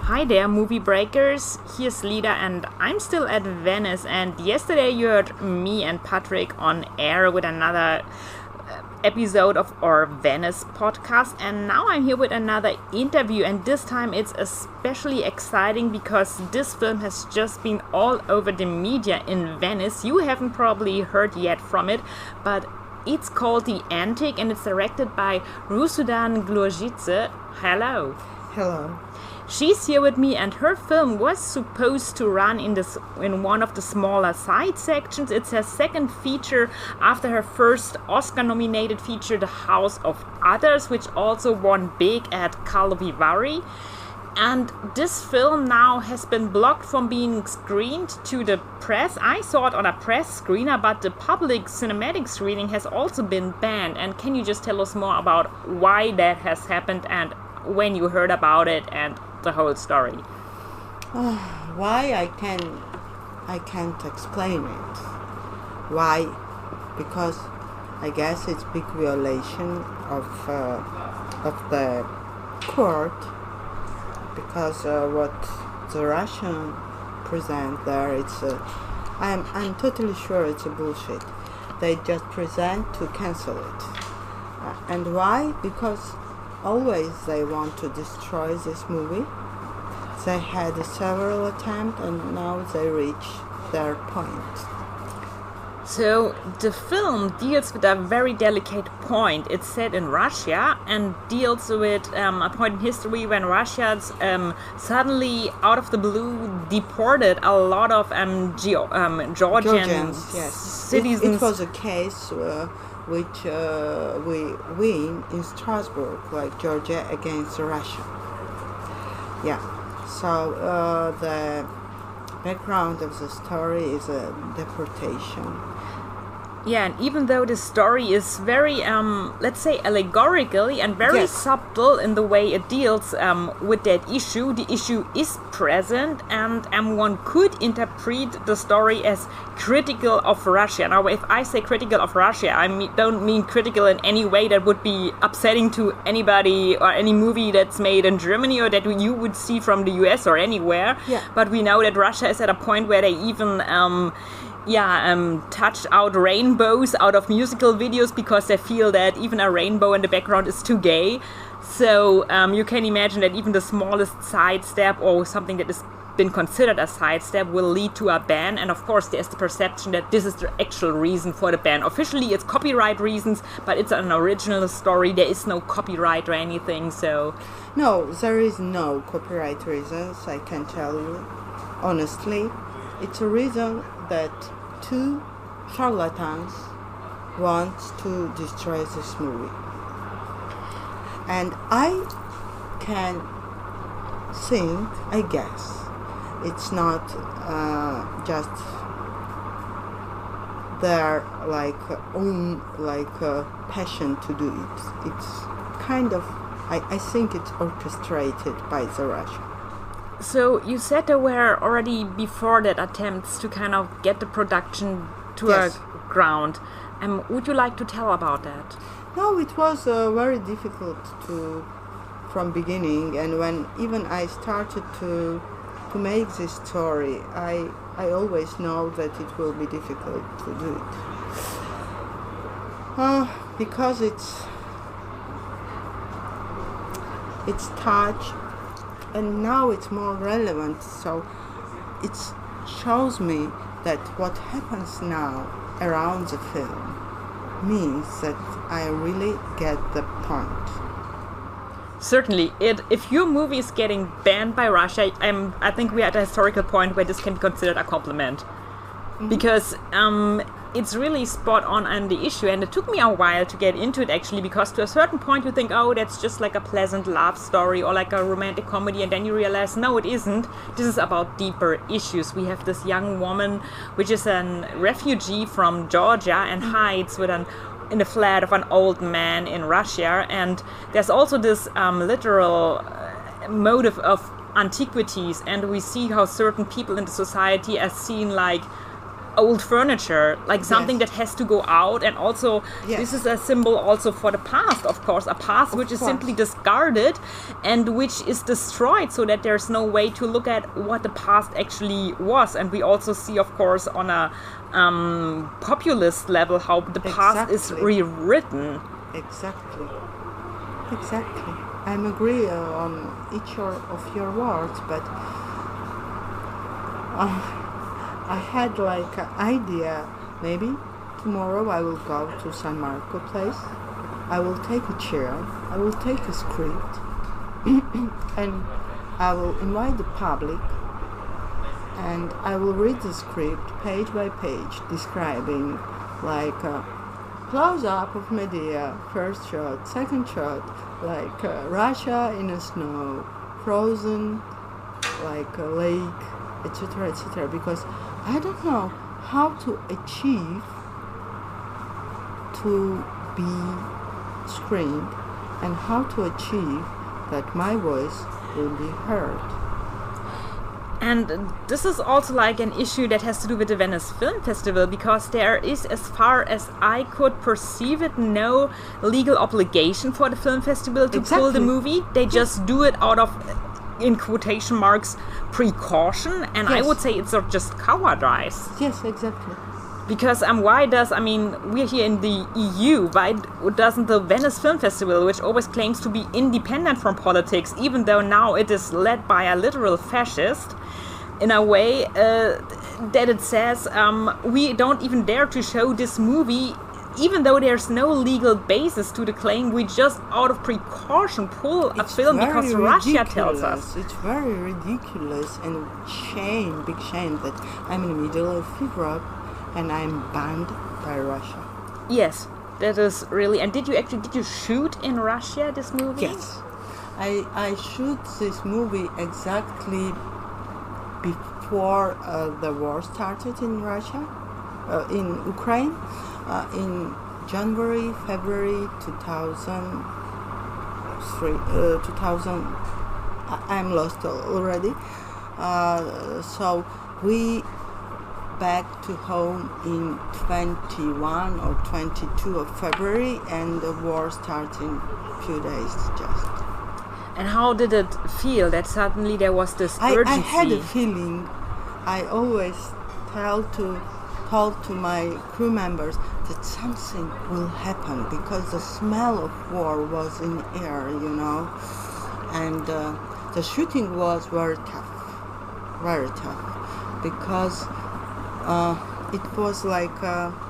Hi there, movie breakers. Here's Lida, and I'm still at Venice. And yesterday you heard me and Patrick on air with another episode of our Venice podcast, and now I'm here with another interview, and this time it's especially exciting because this film has just been all over the media in Venice. You haven't probably heard yet from it, but it's called The Antic and it's directed by Rusudan Glurjidze. Hello. Hello. She's here with me, and her film was supposed to run in one of the smaller side sections. It's her second feature after her first Oscar-nominated feature, The House of Others, which also won big at Carlo Vivari. And this film now has been blocked from being screened to the press. I saw it on a press screener, but the public cinematic screening has also been banned. And can you just tell us more about why that has happened and when you heard about it and the whole story? Why I can't explain it. Why? Because I guess it's big violation of the court. Because what the Russian present there, I'm totally sure it's a bullshit. They just present to cancel it. And why? Because always they want to destroy this movie. They had several attempts and now they reach their point. So the film deals with a very delicate point. It's set in Russia and deals with a point in history when Russia's suddenly out of the blue deported a lot of Georgian yes. citizens. It was a case which we win in Strasbourg, like Georgia against Russia. Yeah, so the background of the story is a deportation. Yeah, and even though the story is very, let's say, allegorically and very subtle in the way it deals with that issue, the issue is present, and one could interpret the story as critical of Russia. Now, if I say critical of Russia, don't mean critical in any way that would be upsetting to anybody or any movie that's made in Germany or that you would see from the US or anywhere. Yeah. But we know that Russia is at a point where they even touched out rainbows out of musical videos because they feel that even a rainbow in the background is too gay. So you can imagine that even the smallest sidestep or something that has been considered a sidestep will lead to a ban. And of course there's the perception that this is the actual reason for the ban. Officially it's copyright reasons, but it's an original story. There is no copyright or anything. So no, there is no copyright reasons, I can tell you honestly. It's a reason that two charlatans want to destroy this movie. And I can think, I guess, it's not just their own passion to do it. It's kind of, I think it's orchestrated by the Russians. So you said there were already before that attempts to kind of get the production to a ground. Would you like to tell about that? No, it was very difficult from beginning, and when even I started to make this story, I always know that it will be difficult to do it. Because it's touch. And now it's more relevant, so it shows me that what happens now around the film means that I really get the point. Certainly, if your movie is getting banned by Russia, I think we're at a historical point where this can be considered a compliment. Mm-hmm. Because it's really spot on the issue, and it took me a while to get into it actually, because to a certain point you think, oh, that's just like a pleasant love story or like a romantic comedy, and then you realize, no, it isn't. This is about deeper issues. We have this young woman, which is a refugee from Georgia and hides in the flat of an old man in Russia, and there's also this literal motive of antiquities, and we see how certain people in the society are seen like, old furniture, like something Yes. that has to go out, and also Yes. this is a symbol also for the past, of course, a past which is course. simply discarded and which is destroyed, so that there's no way to look at what the past actually was. And we also see, of course, on a populist level how the past is Exactly. rewritten. Exactly. I'm agree on each of your words, but I had like an idea. Maybe tomorrow I will go to San Marco place. I will take a chair. I will take a script, and I will invite the public. And I will read the script page by page, describing like a close-up of Medea, first shot, second shot, like Russia in a snow, frozen, like a lake, etc., etc. Because I don't know how to achieve to be screened and how to achieve that my voice will be heard. And this is also like an issue that has to do with the Venice Film Festival, because there is, as far as I could perceive it, no legal obligation for the film festival to pull the Exactly. movie. They just do it out of, in quotation marks, precaution. And I Yes. would say it's just cowardice. Yes, exactly. Because we're here in the EU, why doesn't the Venice Film Festival, which always claims to be independent from politics, even though now it is led by a literal fascist, in a way that it says we don't even dare to show this movie, even though there's no legal basis to the claim, we just out of precaution pull a film because Russia tells us. It's very ridiculous and big shame that I'm in the middle of Europe and I'm banned by Russia. Yes, that is really. And did you shoot in Russia this movie? Yes, I shoot this movie exactly before the war started in Russia, in Ukraine, in January, February 2000. I'm lost already. So we back to home in 21 or 22 of February, and the war started in few days just. And how did it feel that suddenly there was this I urgency? had a feeling. I always told to my crew members that something will happen because the smell of war was in air, and the shooting was very tough, because it was like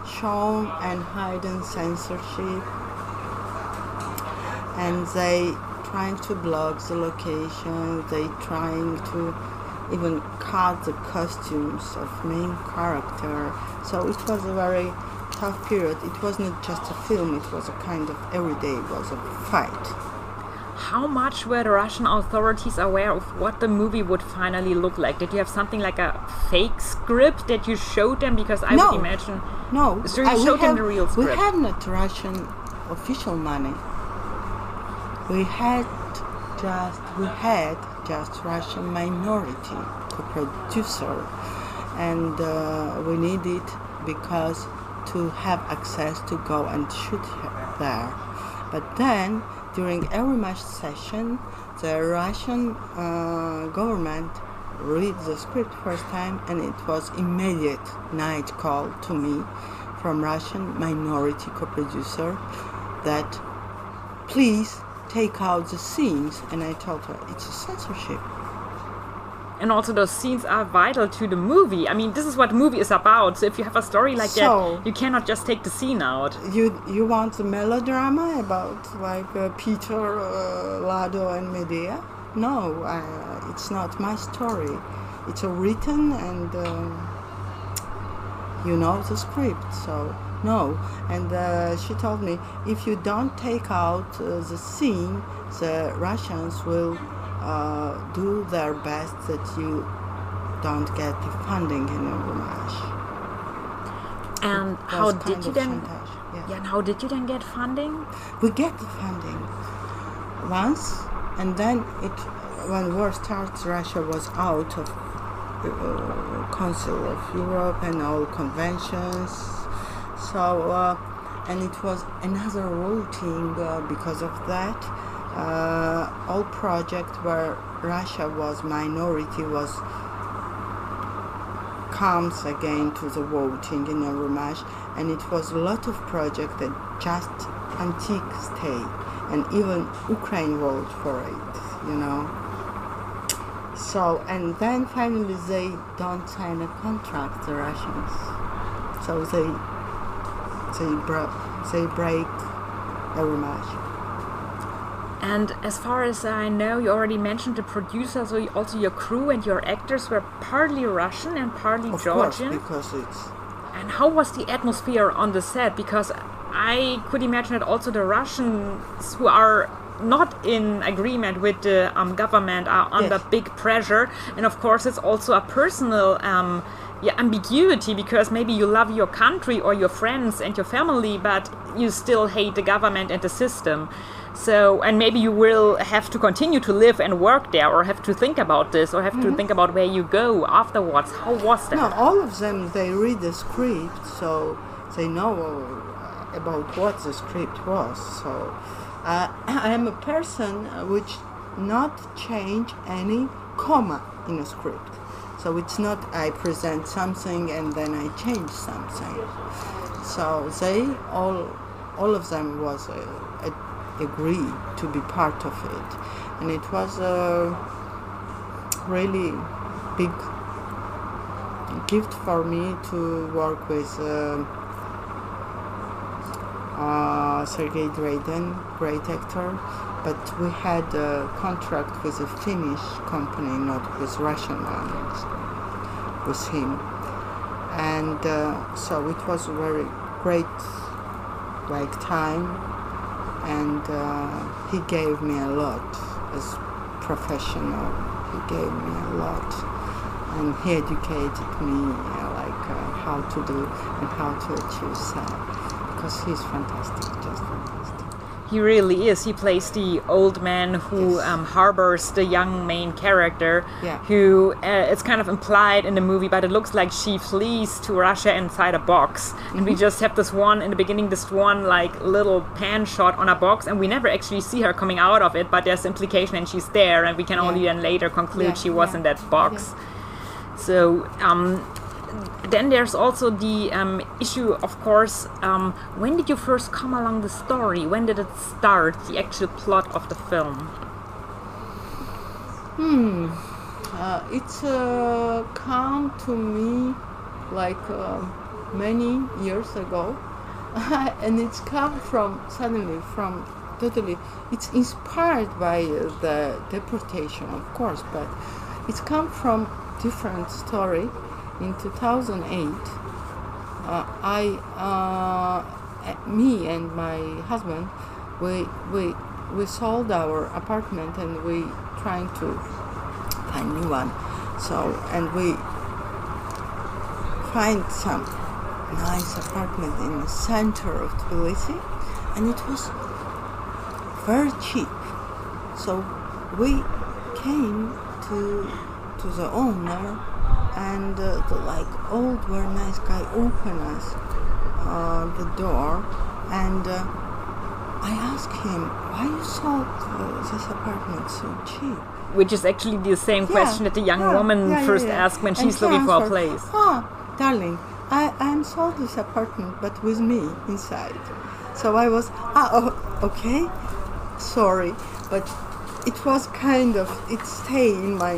show and hidden censorship, and they trying to block the location, they trying to even cut the costumes of main character. So it was a very tough period. It was not just a film, it was a kind of everyday, it was a fight. How much were the Russian authorities aware of what the movie would finally look like? Did you have something like a fake script that you showed them? Because I would imagine... No. So you showed them the real script? We had not Russian official money. We had just Russian minority co-producer, and we needed because to have access to go and shoot there. But then, during every match session, the Russian government read the script first time, and it was immediate night call to me from Russian minority co-producer that please take out the scenes, and I told her it's a censorship. And also those scenes are vital to the movie. I mean, this is what the movie is about. So if you have a story like that, you cannot just take the scene out. You want the melodrama about like Peter, Lado and Medea? No, it's not my story. It's a written and the script, so no. And she told me, if you don't take out the scene, the Russians will do their best that you don't get the funding in your match. And how did you then? Yeah. And how did you then get funding? We get the funding once, and then when war starts, Russia was out of Council of Europe and all conventions. So, and it was another routine because of that. All projects where Russia was minority comes again to the voting in a Rumash, and it was a lot of projects that just antique stay, and even Ukraine voted for it, you know. So, and then finally they don't sign a contract, the Russians. So they break the Rumash. And as far as I know, you already mentioned the producer, so also your crew and your actors were partly Russian and partly Georgian. Of course, because it's... And how was the atmosphere on the set? Because I could imagine that also the Russians who are not in agreement with the government are under big pressure. And of course, it's also a personal ambiguity, because maybe you love your country or your friends and your family, but you still hate the government and the system. So, and maybe you will have to continue to live and work there, or have to think about this, or have to think about where you go afterwards. How was that? No, all of them, they read the script, so they know about what the script was. So I am a person which not change any comma in a script. So it's not I present something and then I change something. So they all of them was agree to be part of it, and it was a really big gift for me to work with Sergei Draden, great actor, but we had a contract with a Finnish company, not with Russian ones, with him, and so it was a very great time. And he gave me a lot as professional. He gave me a lot, and he educated me how to do and how to achieve that. Because he's fantastic, just fantastic. He really is. He plays the old man who harbors the young main character, who it's kind of implied in the movie, but it looks like she flees to Russia inside a box. And we just have this one, in the beginning, this one like little pan shot on a box, and we never actually see her coming out of it, but there's implication and she's there, and we can only then later conclude she was in that box. So then there's also the issue, of course, when did you first come along the story? When did it start, the actual plot of the film? It's come to me like many years ago, and it's come from totally, it's inspired by the deportation, of course, but it's come from different story. In 2008, me and my husband, we sold our apartment and we trying to find new one. So, and we find some nice apartment in the center of Tbilisi, and it was very cheap. So we came to the owner. And the old, very nice guy opened us the door, and I asked him, why you sold this apartment so cheap? Which is actually the same question that the young woman first asked when she's looking for a place. Darling, I sold this apartment, but with me inside. So I was, okay, sorry, but it was kind of, it stayed in my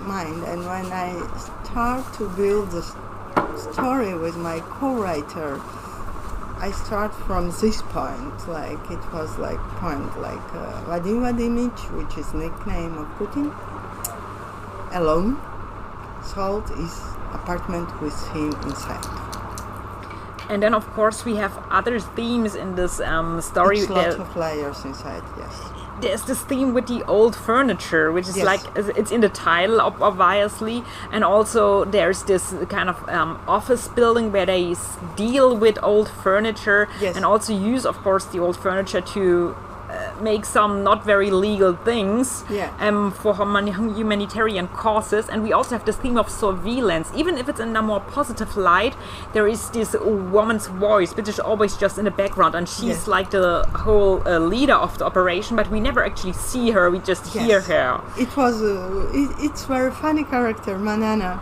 mind, and when I start to build the story with my co-writer, I start from this point, like it was like point, like Vadim Vadimovich, which is nickname of Putin, alone, sold his apartment with him inside. And then, of course, we have other themes in this story. It's lots of layers inside, yes. There's this theme with the old furniture, which is like, it's in the title, obviously. And also there's this kind of office building where they deal with old furniture and also use, of course, the old furniture to make some not very legal things for humanitarian causes. And we also have this theme of surveillance. Even if it's in a more positive light, there is this woman's voice, which is always just in the background, and she's like the whole leader of the operation, but we never actually see her, we just hear her. It was it's very funny character, Manana.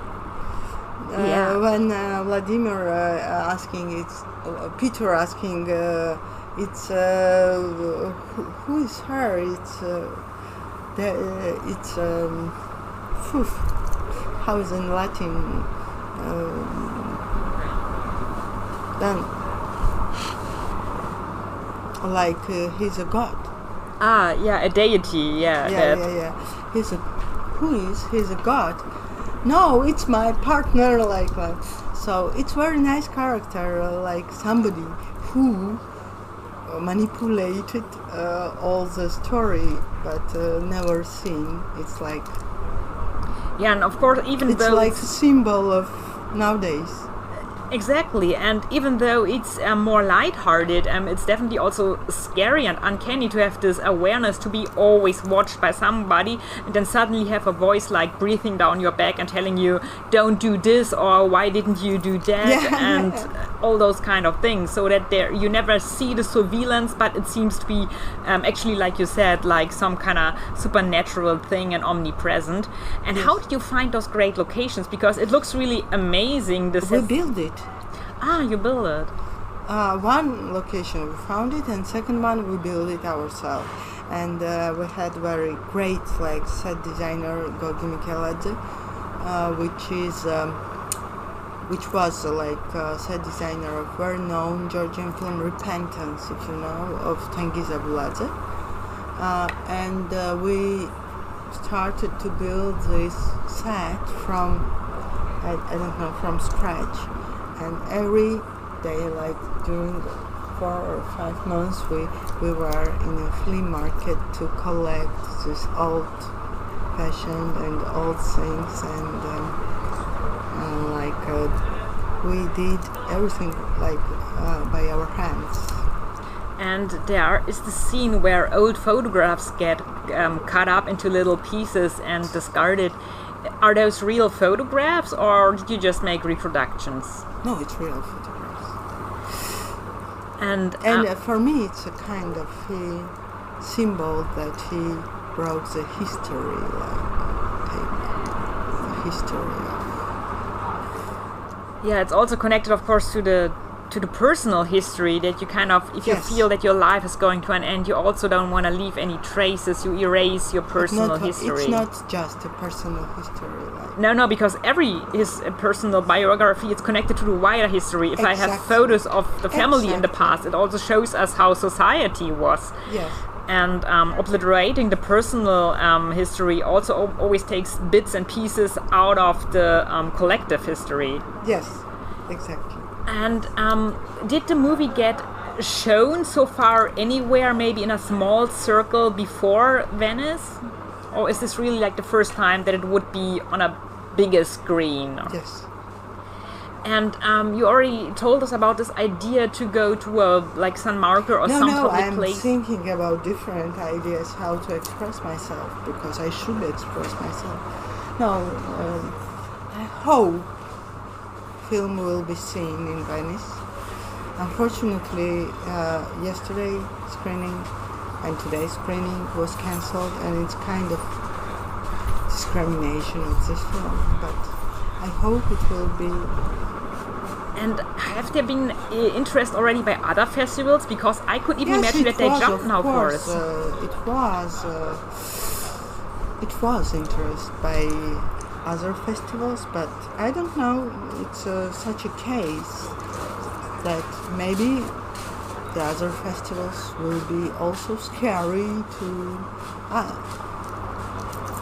When Vladimir asking, it's Peter asking, it's who is her? It's how is in Latin? Then like he's a god. A deity. Yeah. He's a god. No, it's my partner, like that. So it's very nice character, like somebody who manipulated all the story, but never seen. It's like and of course, even it's though like a symbol of nowadays. Exactly, and even though it's more lighthearted, it's definitely also scary and uncanny to have this awareness to be always watched by somebody, and then suddenly have a voice like breathing down your back and telling you, don't do this, or why didn't you do that, and all those kind of things, so that you never see the surveillance, but it seems to be actually, like you said, like some kind of supernatural thing and omnipresent. And how did you find those great locations? Because it looks really amazing. We built it. You built it. One location we found it, and second one we built it ourselves. And we had very great set designer Gogi Micheladze, which was set designer of very known Georgian film Repentance, if you know, of Tengiz Abuladze. And we started to build this set from scratch. And every day, like during 4 or 5 months, we were in a flea market to collect this old-fashioned and old things, and we did everything by our hands. And there is the scene where old photographs get cut up into little pieces and discarded. Are those real photographs, or did you just make reproductions? No, it's real photographs. And for me, it's a kind of symbol that he wrote the history, the history of. Yeah, it's also connected, of course, to the personal history, that you kind of, if you feel that your life is going to an end, you also don't want to leave any traces, you erase your personal history. It's not just a personal history. No, because his personal biography is connected to the wider history. If I have photos of the family in the past, it also shows us how society was. Yes. And obliterating the personal history also always takes bits and pieces out of the collective history. Yes, exactly. And did the movie get shown so far anywhere, maybe in a small circle before Venice? Or is this really like the first time that it would be on a bigger screen? Yes. And you already told us about this idea to go to a San Marco or some public place. I'm thinking about different ideas how to express myself, because I should express myself. I hope film will be seen in Venice. Unfortunately, yesterday screening and today's screening was cancelled, and it's kind of discrimination of this film, but I hope it will be. And have there been interest already by other festivals? Because I could even imagine that they jumped now for it. It was interest by other festivals, but I don't know, it's such a case that maybe the other festivals will be also scary to...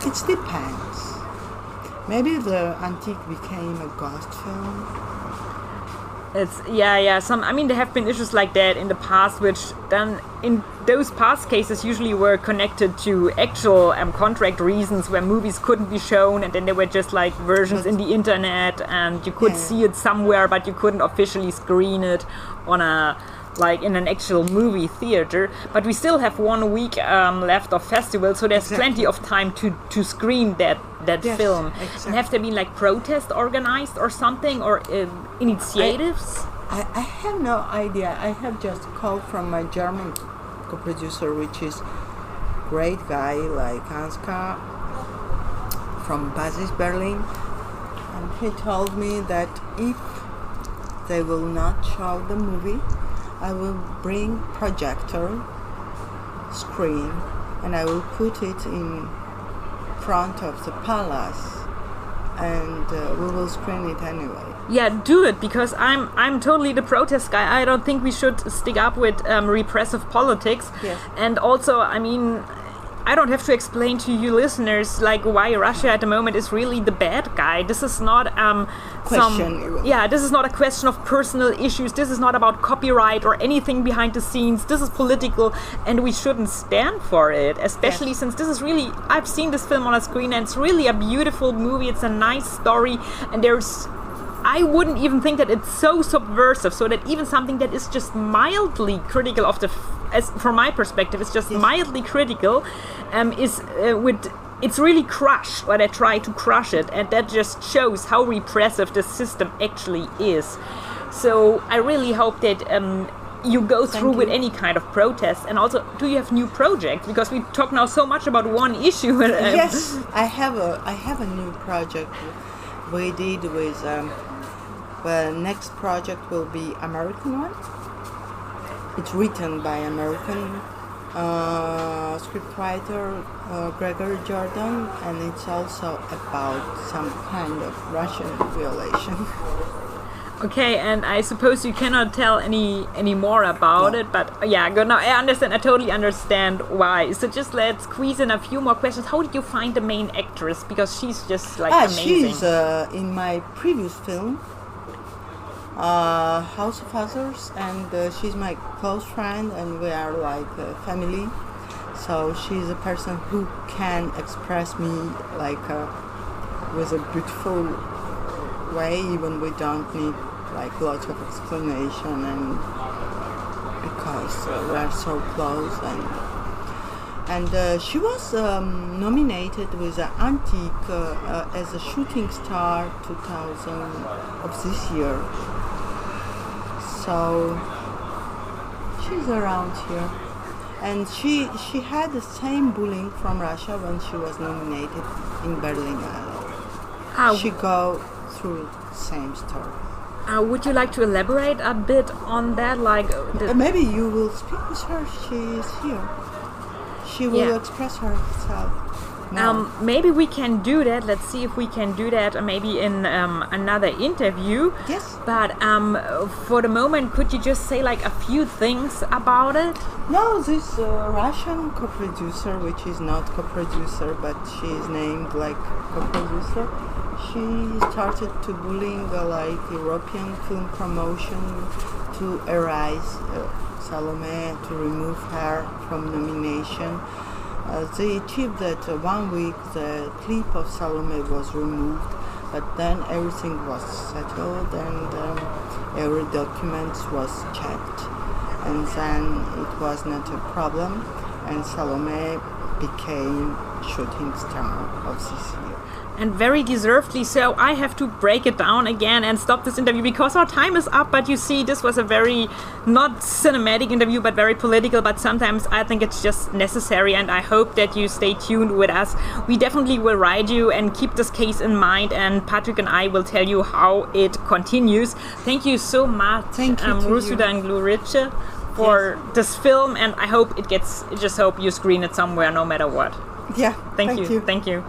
it depends. Maybe the Antique became a ghost film. It's there have been issues like that in the past, which then in those past cases usually were connected to actual contract reasons where movies couldn't be shown, and then there were just like versions in the internet, and you could see it somewhere, but you couldn't officially screen it on a like in an actual movie theater, but we still have 1 week left of festival, so there's plenty of time to screen that film. Exactly. And have there been like protests organized or something, or initiatives? I have no idea. I have just a call from my German co-producer, which is great guy like Ansgar from Basis Berlin, and he told me that if they will not show the movie, I will bring projector screen and I will put it in front of the palace, and we will screen it anyway. Yeah, do it, because I'm totally the protest guy. I don't think we should stick up with repressive politics. Yes. And also, I mean, I don't have to explain to you listeners like why Russia at the moment is really the bad guy. This is not this is not a question of personal issues. This is not about copyright or anything behind the scenes. This is political, and we shouldn't stand for it, especially since this is really, I've seen this film on a screen and it's really a beautiful movie. It's a nice story, and I wouldn't even think that it's so subversive, so that even something that is just mildly critical of from my perspective, it's just mildly critical, it's really crushed, or they try to crush it, and that just shows how repressive the system actually is. So I really hope that you go through with any kind of protest. And also, do you have new projects? Because we talk now so much about one issue. Yes, I have a new project we did with. The next project will be American one. It's written by American scriptwriter Gregory Jordan, and it's also about some kind of Russian violation. Okay, and I suppose you cannot tell any more about it, but yeah, good. Now I understand. I totally understand why. So just let's squeeze in a few more questions. How did you find the main actress? Because she's just like amazing. She's in my previous film, House of Others, and she's my close friend, and we are like a family. So she's a person who can express me like with a beautiful way, even we don't need like lots of explanation, and because we are so close. And she was nominated with an Antique as a shooting star 2000 of this year. So she's around here, and she had the same bullying from Russia when she was nominated in Berlin. She go through the same story. Would you like to elaborate a bit on that? Like maybe you will speak with her. She is here. She will express herself. Maybe we can do that. Let's see if we can do that maybe in another interview. Yes. But for the moment, could you just say like a few things about it? No, this Russian co-producer, which is not co-producer, but she is named like co-producer. She started to bullying like European film promotion to erase Salome, to remove her from nomination. They achieved that 1 week the clip of Salome was removed, but then everything was settled, and every document was checked, and then it was not a problem, and Salome became shooting star of this year. And very deservedly so. I have to break it down again and stop this interview because our time is up. But you see, this was a very not cinematic interview, but very political. But sometimes I think it's just necessary, and I hope that you stay tuned with us. We definitely will write you and keep this case in mind, and Patrick and I will tell you how it continues. Thank you so much, Rusudan Glurjidze, for this film, and I hope it gets. Just hope you screen it somewhere, no matter what. Yeah. Thank you. Thank you.